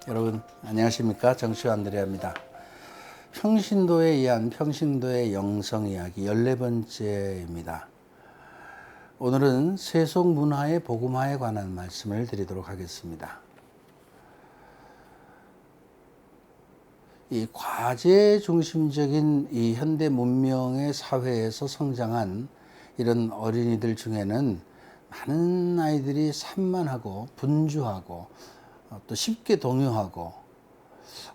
여러분 안녕하십니까? 정치우 안드레아입니다. 평신도에 의한 평신도의 영성 이야기 14번째입니다. 오늘은 세속문화의 복음화에 관한 말씀을 드리도록 하겠습니다. 이 과제 중심적인 이 현대 문명의 사회에서 성장한 이런 어린이들 중에는 많은 아이들이 산만하고 분주하고 또 쉽게 동요하고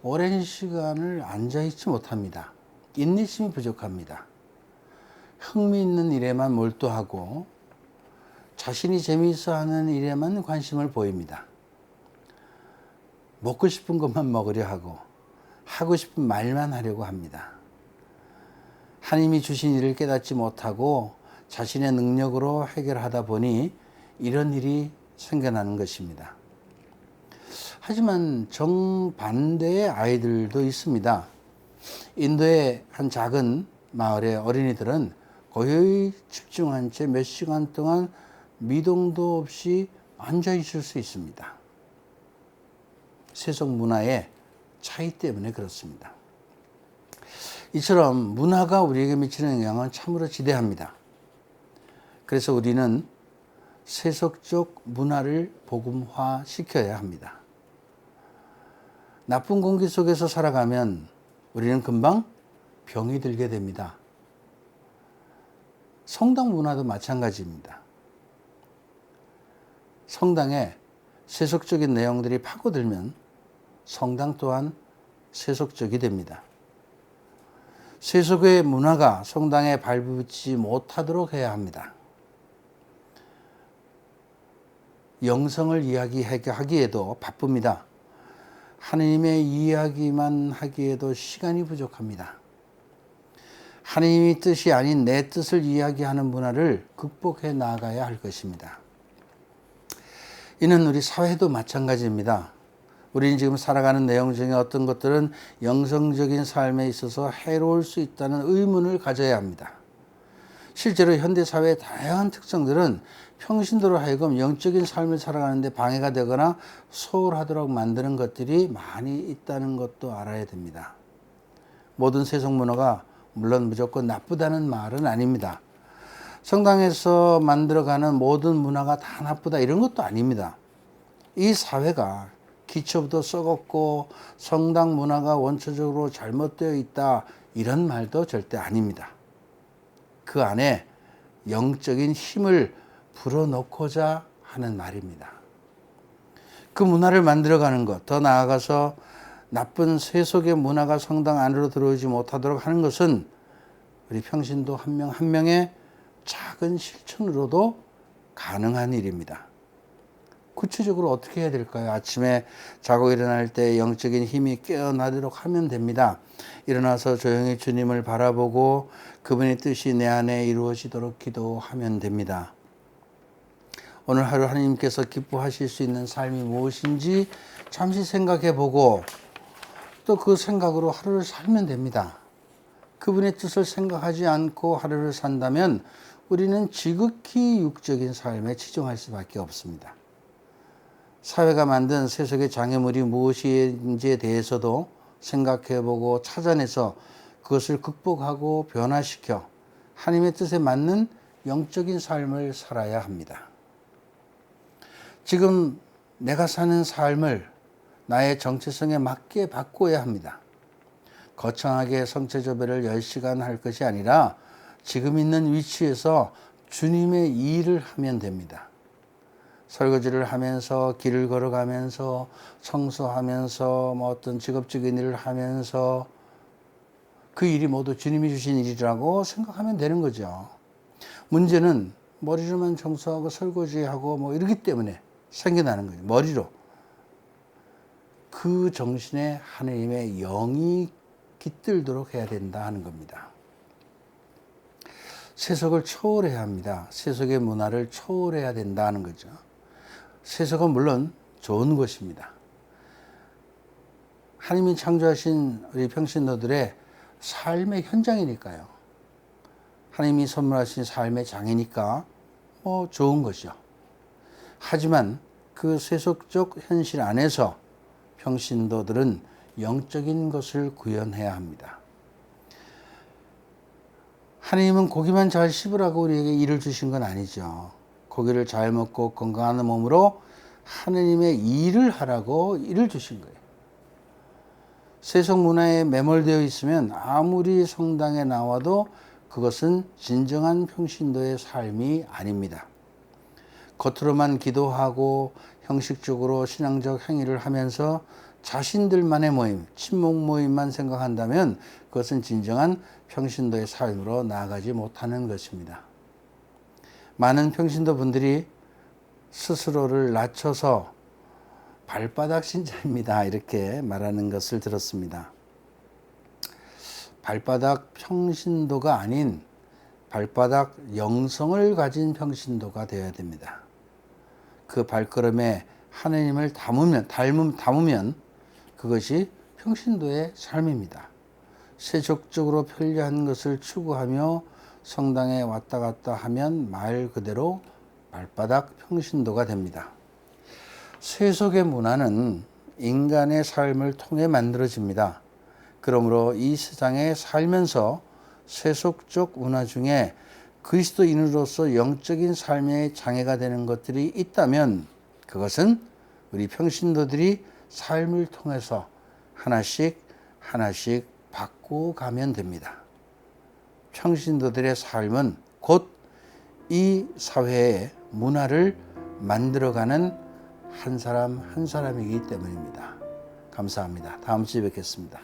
오랜 시간을 앉아있지 못합니다. 인내심이 부족합니다. 흥미있는 일에만 몰두하고 자신이 재미있어 하는 일에만 관심을 보입니다. 먹고 싶은 것만 먹으려 하고 싶은 말만 하려고 합니다. 하나님이 주신 일을 깨닫지 못하고 자신의 능력으로 해결하다 보니 이런 일이 생겨나는 것입니다. 하지만 정반대의 아이들도 있습니다. 인도의 한 작은 마을의 어린이들은 고요히 집중한 채 몇 시간 동안 미동도 없이 앉아 있을 수 있습니다. 세속 문화의 차이 때문에 그렇습니다. 이처럼 문화가 우리에게 미치는 영향은 참으로 지대합니다. 그래서 우리는 세속적 문화를 복음화 시켜야 합니다. 나쁜 공기 속에서 살아가면 우리는 금방 병이 들게 됩니다. 성당 문화도 마찬가지입니다. 성당에 세속적인 내용들이 파고들면 성당 또한 세속적이 됩니다. 세속의 문화가 성당에 발붙이지 못하도록 해야 합니다. 영성을 이야기하기에도 바쁩니다. 하나님의 이야기만 하기에도 시간이 부족합니다. 하나님의 뜻이 아닌 내 뜻을 이야기하는 문화를 극복해 나가야 할 것입니다. 이는 우리 사회도 마찬가지입니다. 우리는 지금 살아가는 내용 중에 어떤 것들은 영성적인 삶에 있어서 해로울 수 있다는 의문을 가져야 합니다. 실제로 현대사회의 다양한 특성들은 평신도로 하여금 영적인 삶을 살아가는데 방해가 되거나 소홀하도록 만드는 것들이 많이 있다는 것도 알아야 됩니다. 모든 세속 문화가 물론 무조건 나쁘다는 말은 아닙니다. 성당에서 만들어가는 모든 문화가 다 나쁘다 이런 것도 아닙니다. 이 사회가 기초부터 썩었고 성당 문화가 원초적으로 잘못되어 있다 이런 말도 절대 아닙니다. 그 안에 영적인 힘을 불어넣고자 하는 말입니다. 그 문화를 만들어가는 것, 더 나아가서 나쁜 세속의 문화가 성당 안으로 들어오지 못하도록 하는 것은 우리 평신도 한 명 한 명의 작은 실천으로도 가능한 일입니다. 구체적으로 어떻게 해야 될까요? 아침에 자고 일어날 때 영적인 힘이 깨어나도록 하면 됩니다. 일어나서 조용히 주님을 바라보고 그분의 뜻이 내 안에 이루어지도록 기도하면 됩니다. 오늘 하루 하나님께서 기뻐하실 수 있는 삶이 무엇인지 잠시 생각해 보고 또 그 생각으로 하루를 살면 됩니다. 그분의 뜻을 생각하지 않고 하루를 산다면 우리는 지극히 육적인 삶에 치중할 수밖에 없습니다. 사회가 만든 세속의 장애물이 무엇인지에 대해서도 생각해보고 찾아내서 그것을 극복하고 변화시켜 하나님의 뜻에 맞는 영적인 삶을 살아야 합니다. 지금 내가 사는 삶을 나의 정체성에 맞게 바꿔야 합니다. 거창하게 성체조배를 10시간 할 것이 아니라 지금 있는 위치에서 주님의 일을 하면 됩니다. 설거지를 하면서 길을 걸어가면서 청소하면서 어떤 직업적인 일을 하면서 그 일이 모두 주님이 주신 일이라고 생각하면 되는 거죠. 문제는 머리로만 청소하고 설거지하고 이러기 때문에 생겨나는 거죠. 머리로. 그 정신에 하나님의 영이 깃들도록 해야 된다 하는 겁니다. 세속을 초월해야 합니다. 세속의 문화를 초월해야 된다는 거죠. 세속은 물론 좋은 것입니다. 하나님이 창조하신 우리 평신도들의 삶의 현장이니까요. 하나님이 선물하신 삶의 장이니까 좋은 것이죠. 하지만 그 세속적 현실 안에서 평신도들은 영적인 것을 구현해야 합니다. 하나님은 고기만 잘 씹으라고 우리에게 일을 주신 건 아니죠. 고기를 잘 먹고 건강한 몸으로 하나님의 일을 하라고 일을 주신 거예요. 세속 문화에 매몰되어 있으면 아무리 성당에 나와도 그것은 진정한 평신도의 삶이 아닙니다. 겉으로만 기도하고 형식적으로 신앙적 행위를 하면서 자신들만의 모임, 친목 모임만 생각한다면 그것은 진정한 평신도의 삶으로 나아가지 못하는 것입니다. 많은 평신도 분들이 스스로를 낮춰서 발바닥 신자입니다, 이렇게 말하는 것을 들었습니다. 발바닥 평신도가 아닌 발바닥 영성을 가진 평신도가 되어야 됩니다. 그 발걸음에 하나님을 담으면 그것이 평신도의 삶입니다. 세속적으로 편리한 것을 추구하며 성당에 왔다 갔다 하면 말 그대로 발바닥 평신도가 됩니다. 세속의 문화는 인간의 삶을 통해 만들어집니다. 그러므로 이 세상에 살면서 세속적 문화 중에 그리스도인으로서 영적인 삶에 장애가 되는 것들이 있다면 그것은 우리 평신도들이 삶을 통해서 하나씩 바꿔가면 됩니다. 평신도들의 삶은 곧 이 사회의 문화를 만들어가는 한 사람 한 사람이기 때문입니다. 감사합니다. 다음 주에 뵙겠습니다.